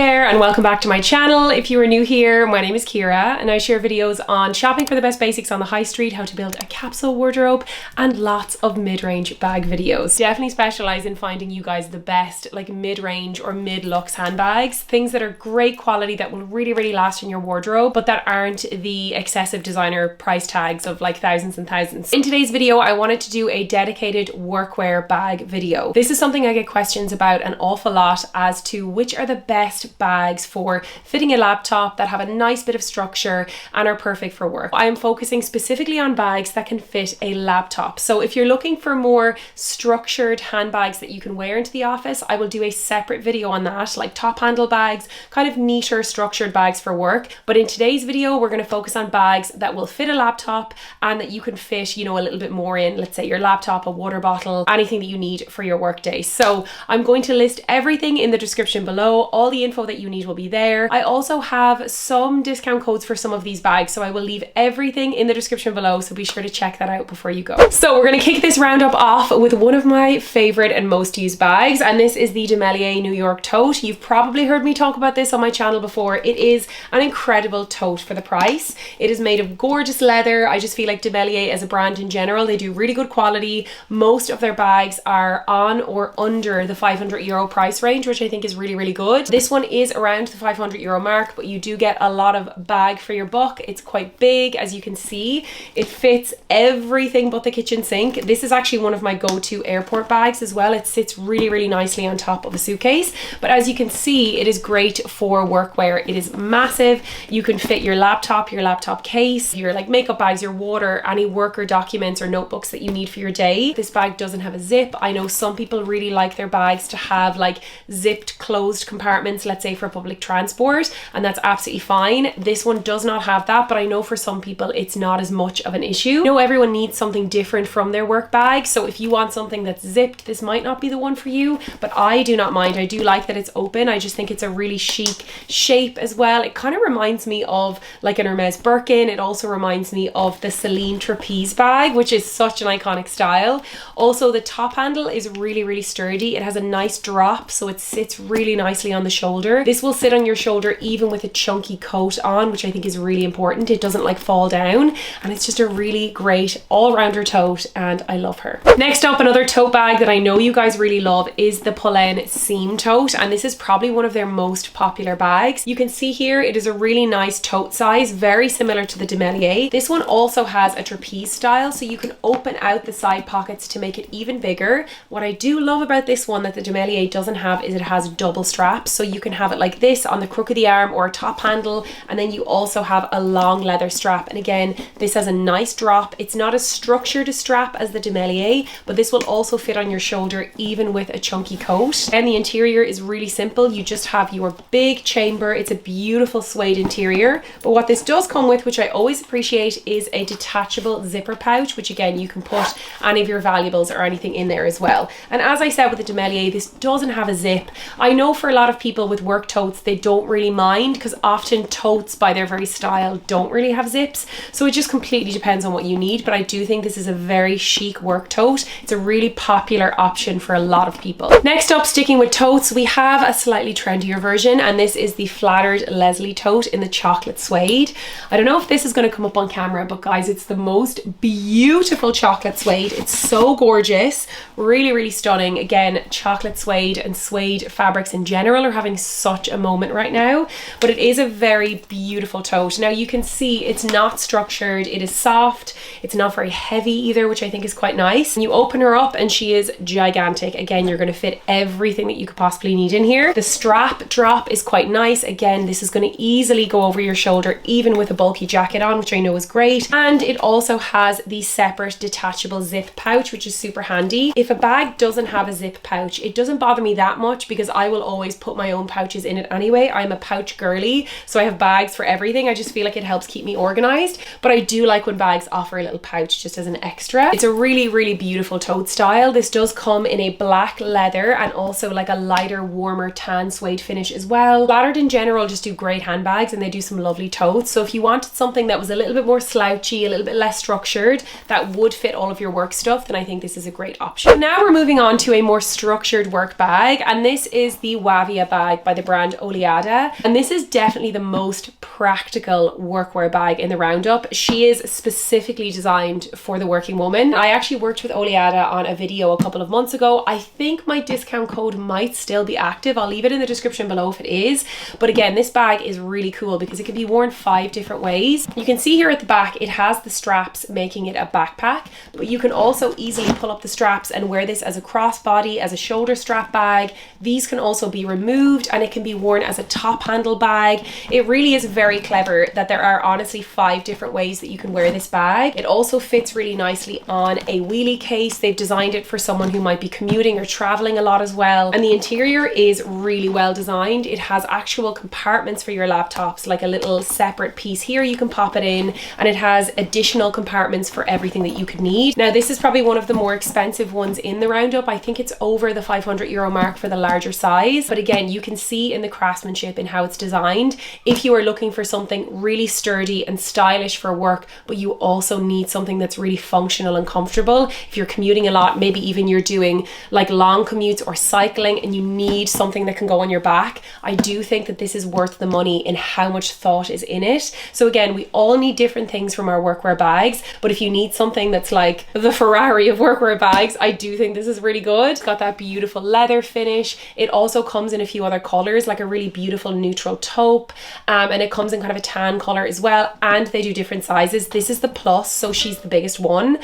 there, and welcome back to my channel. If you are new here, my name is Ciara and I share videos on shopping for the best basics on the high street, how to build a capsule wardrobe, and lots of mid-range bag videos. Definitely specialize in finding you guys the best like mid-range or mid-luxe handbags, things that are great quality that will really last in your wardrobe, but that aren't the excessive designer price tags of like thousands and thousands. In today's video, I wanted to do a dedicated workwear bag video. This is something I get questions about an awful lot as to which are the best bags for fitting a laptop that have a nice bit of structure and are perfect for work. I am focusing specifically on bags that can fit a laptop. So if you're looking for more structured handbags that you can wear into the office, I will do a separate video on that, like top handle bags, kind of neater structured bags for work. But in today's video, we're going to focus on bags that will fit a laptop and that you can fit, you know, a little bit more in, let's say your laptop, a water bottle, anything that you need for your work day. So I'm going to list everything in the description below. All the info that you need will be there. I also have some discount codes for some of these bags, so I will leave everything in the description below, so be sure to check that out before you go. So we're going to kick this roundup off with one of my favorite and most used bags, and this is the Demelier New York tote. You've probably heard me talk about this on my channel before. It is an incredible tote for the price. It is made of gorgeous leather. I just feel like Demelier as a brand in general, they do really good quality. Most of their bags are on or under the €500 price range, which I think is really good. This one is around the €500 mark, but you do get a lot of bag for your buck. It's quite big, as you can see. It fits everything but the kitchen sink. This is actually one of my go-to airport bags as well. It sits really nicely on top of a suitcase, but as you can see, it is great for workwear. It is massive. You can fit your laptop case, your like makeup bags, your water, any worker documents or notebooks that you need for your day. This bag doesn't have a zip. I know some people really like their bags to have like zipped closed compartments, let's say for public transport, and that's absolutely fine. This one does not have that, but I know for some people it's not as much of an issue. I know everyone needs something different from their work bag, so if you want something that's zipped, this might not be the one for you, but I do not mind. I do like that it's open. I just think it's a really chic shape as well. It kind of reminds me of like an Hermes Birkin. It also reminds me of the Celine trapeze bag, which is such an iconic style. Also, the top handle is really sturdy. It has a nice drop, so it sits really nicely on the shoulder. This will sit on your shoulder even with a chunky coat on, which I think is really important. It doesn't like fall down, and it's just a really great all-rounder tote, and I love her. Next up, another tote bag that I know you guys really love is the Pull-In Seam Tote, and this is probably one of their most popular bags. You can see here it is a really nice tote size, very similar to the Demelier. This one also has a trapeze style, so you can open out the side pockets to make it even bigger. What I do love about this one that the Demelier doesn't have is it has double straps, so you can have it like this on the crook of the arm or a top handle, and then you also have a long leather strap. And again, this has a nice drop. It's not as structured a strap as the Demelier, but this will also fit on your shoulder even with a chunky coat. And the interior is really simple. You just have your big chamber. It's a beautiful suede interior, but what this does come with, which I always appreciate, is a detachable zipper pouch, which again, you can put any of your valuables or anything in there as well. And as I said with the Demelier, this doesn't have a zip. I know for a lot of people with work totes, they don't really mind because often totes by their very style don't really have zips. So it just completely depends on what you need. But I do think this is a very chic work tote. It's a really popular option for a lot of people. Next up, sticking with totes, we have a slightly trendier version, and this is the flattered Leslie tote in the chocolate suede. I don't know if this is going to come up on camera, but guys, it's the most beautiful chocolate suede. It's so gorgeous, really stunning. Again, chocolate suede and suede fabrics in general are having such a moment right now, but it is a very beautiful tote. Now you can see it's not structured, it is soft, it's not very heavy either, which I think is quite nice. And you open her up and she is gigantic. Again, you're going to fit everything that you could possibly need in here. The strap drop is quite nice. Again, this is going to easily go over your shoulder even with a bulky jacket on, which I know is great. And it also has the separate detachable zip pouch, which is super handy. If a bag doesn't have a zip pouch, it doesn't bother me that much because I will always put my own pouches in it anyway. I'm a pouch girly, so I have bags for everything. I just feel like it helps keep me organized, but I do like when bags offer a little pouch just as an extra. It's a really beautiful tote style. This does come in a black leather and also like a lighter, warmer tan suede finish as well. Flattered in general just do great handbags, and they do some lovely totes. So if you wanted something that was a little bit more slouchy, a little bit less structured, that would fit all of your work stuff, then I think this is a option. Now we're moving on to a more structured work bag, and this is the Wavia bag by the brand brand Oleada. And this is definitely the most practical workwear bag in the roundup. She is specifically designed for the working woman. I actually worked with Oleada on a video a couple of months ago. I think my discount code might still be active. I'll leave it in the description below if it is. But again, this bag is really cool because it can be worn 5 different ways. You can see here at the back, it has the straps making it a backpack, but you can also easily pull up the straps and wear this as a crossbody, as a shoulder strap bag. These can also be removed and it can be worn as a top handle bag. It really is very clever that there are honestly 5 different ways that you can wear this bag. It also fits really nicely on a wheelie case. They've designed it for someone who might be commuting or traveling a lot as well. And the interior is really well designed. It has actual compartments for your laptops, like a little separate piece here you can pop it in, and it has additional compartments for everything that you could need. Now this is probably one of the more expensive ones in the roundup. I think it's over the €500 mark for the larger size, but again, you can see in the craftsmanship in how it's designed. If you are looking for something really sturdy and stylish for work, but you also need something that's really functional and comfortable, if you're commuting a lot, maybe even you're doing like long commutes or cycling and you need something that can go on your back, I do think that this is worth the money in how much thought is in it. So again, we all need different things from our workwear bags, but if you need something that's like the Ferrari of workwear bags, I do think this is really good. It's got that beautiful leather finish. It also comes in a few other colors, like a really beautiful neutral taupe, and it comes in kind of a tan color as well, and they do different sizes. This is the plus, so she's the biggest one,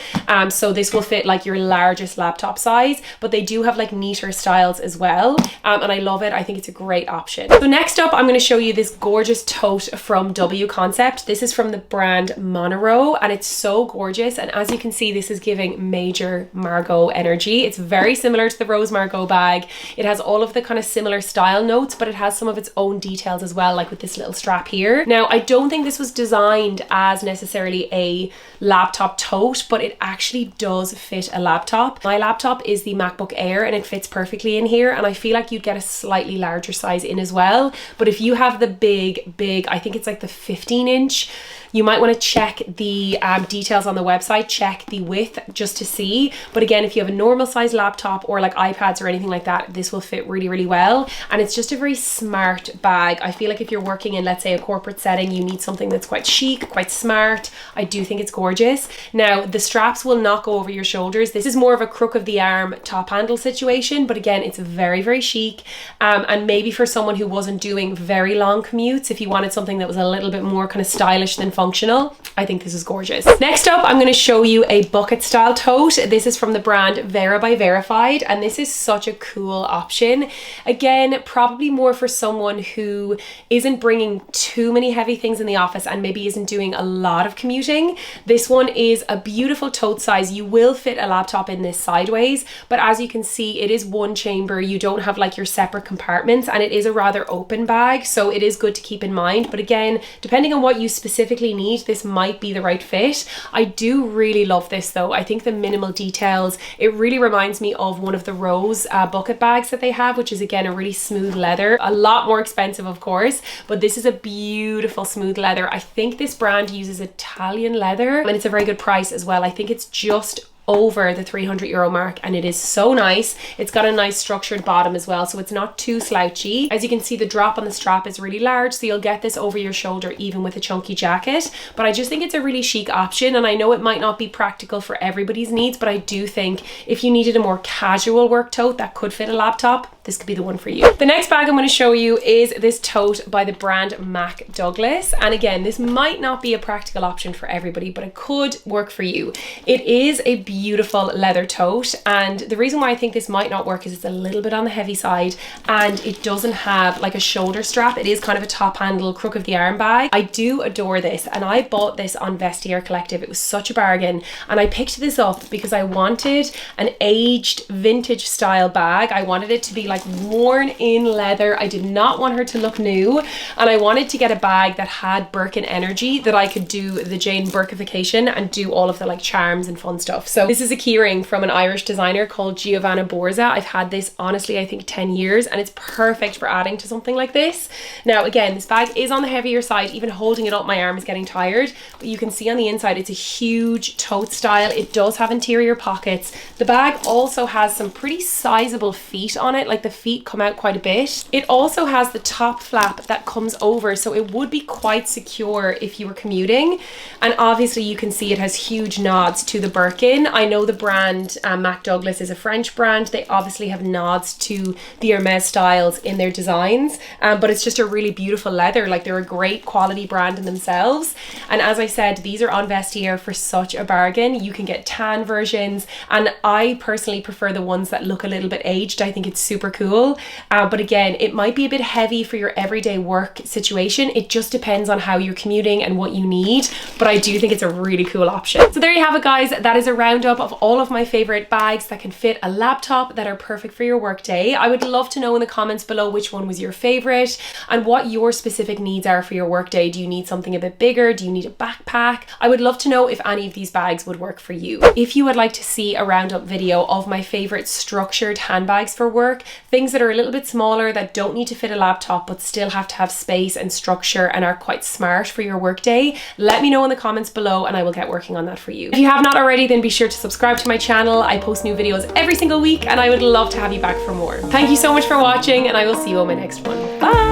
so this will fit like your largest laptop size, but they do have like neater styles as well, and I love it. I think it's a great option. So next up, I'm going to show you this gorgeous tote from W Concept. This is from the brand Monero, and it's so gorgeous, and as you can see, this is giving major Margot energy. It's very similar to the Rose Margot bag. It has all of the kind of similar style notes, but it has some of its own details as well, like with this little strap here. Now, I don't think this was designed as necessarily a laptop tote, but it actually does fit a laptop. My laptop is the MacBook Air and it fits perfectly in here, and I feel like you'd get a slightly larger size in as well. But if you have the big, I think it's like the 15-inch, you might want to check the details on the website, check the width just to see. But again, if you have a normal size laptop or like iPads or anything like that, this will fit really, really well. And it's just a very smart bag. I feel like if you're working in, let's say, a corporate setting, you need something that's quite chic, quite smart. I do think it's gorgeous. Now, the straps will not go over your shoulders. This is more of a crook of the arm top handle situation, but again, it's very, very chic. And maybe for someone who wasn't doing very long commutes, if you wanted something that was a little bit more kind of stylish than functional, I think this is gorgeous. Next up, I'm going to show you a bucket style tote. This is from the brand Vera by Verified, and this is such a cool option. Again, probably more for someone who isn't bringing too many heavy things in the office and maybe isn't doing a lot of commuting. This one is a beautiful tote size. You will fit a laptop in this sideways, but as you can see, it is one chamber. You don't have like your separate compartments, and it is a rather open bag, so it is good to keep in mind. But again, depending on what you specifically need, this might be the right fit. I do really love this though. I think the minimal details, it really reminds me of one of the Rose bucket bags that they have, which is again a really smooth leather, a lot more expensive of course, but this is a beautiful smooth leather. I think this brand uses Italian leather, and it's a very good price as well. I think it's just over the €300 mark, and it is so nice. It's got a nice structured bottom as well, so it's not too slouchy. As you can see, the drop on the strap is really large, so you'll get this over your shoulder even with a chunky jacket. But I just think it's a really chic option, and I know it might not be practical for everybody's needs, but I do think if you needed a more casual work tote that could fit a laptop, this could be the one for you. The next bag I'm going to show you is this tote by the brand Mac Douglas, and again, this might not be a practical option for everybody, but it could work for you. It is a beautiful leather tote, and the reason why I think this might not work is it's a little bit on the heavy side, and it doesn't have like a shoulder strap. It is kind of a top handle crook of the arm bag. I do adore this, and I bought this on Vestiaire Collective. It was such a bargain, and I picked this up because I wanted an aged vintage style bag. I wanted it to be like worn in leather. I did not want her to look new, and I wanted to get a bag that had Birkin energy, that I could do the Jane Birkification and do all of the like charms and fun stuff. So this is a keyring from an Irish designer called Giovanna Borza. I've had this honestly I think 10 years, and it's perfect for adding to something like this. Now again, this bag is on the heavier side. Even holding it up, my arm is getting tired, but you can see on the inside it's a huge tote style. It does have interior pockets. The bag also has some pretty sizable feet on it. Like the feet come out quite a bit. It also has the top flap that comes over, so it would be quite secure if you were commuting. And obviously you can see it has huge nods to the Birkin. I know the brand Mac Douglas is a French brand. They obviously have nods to the Hermes styles in their designs, but it's just a really beautiful leather. Like, they're a great quality brand in themselves. And as I said, these are on Vestiaire for such a bargain. You can get tan versions, and I personally prefer the ones that look a little bit aged. I think it's super cool, but again, it might be a bit heavy for your everyday work situation. It just depends on how you're commuting and what you need, but I do think it's a really cool option. So there you have it, guys. That is a roundup of all of my favorite bags that can fit a laptop, that are perfect for your workday. I would love to know in the comments below which one was your favorite and what your specific needs are for your workday. Do you need something a bit bigger? Do you need a backpack? I would love to know if any of these bags would work for you. If you would like to see a roundup video of my favorite structured handbags for work, things that are a little bit smaller, that don't need to fit a laptop but still have to have space and structure and are quite smart for your workday, let me know in the comments below and I will get working on that for you. If you have not already, then be sure to subscribe to my channel. I post new videos every single week and I would love to have you back for more. Thank you so much for watching, and I will see you on my next one. Bye!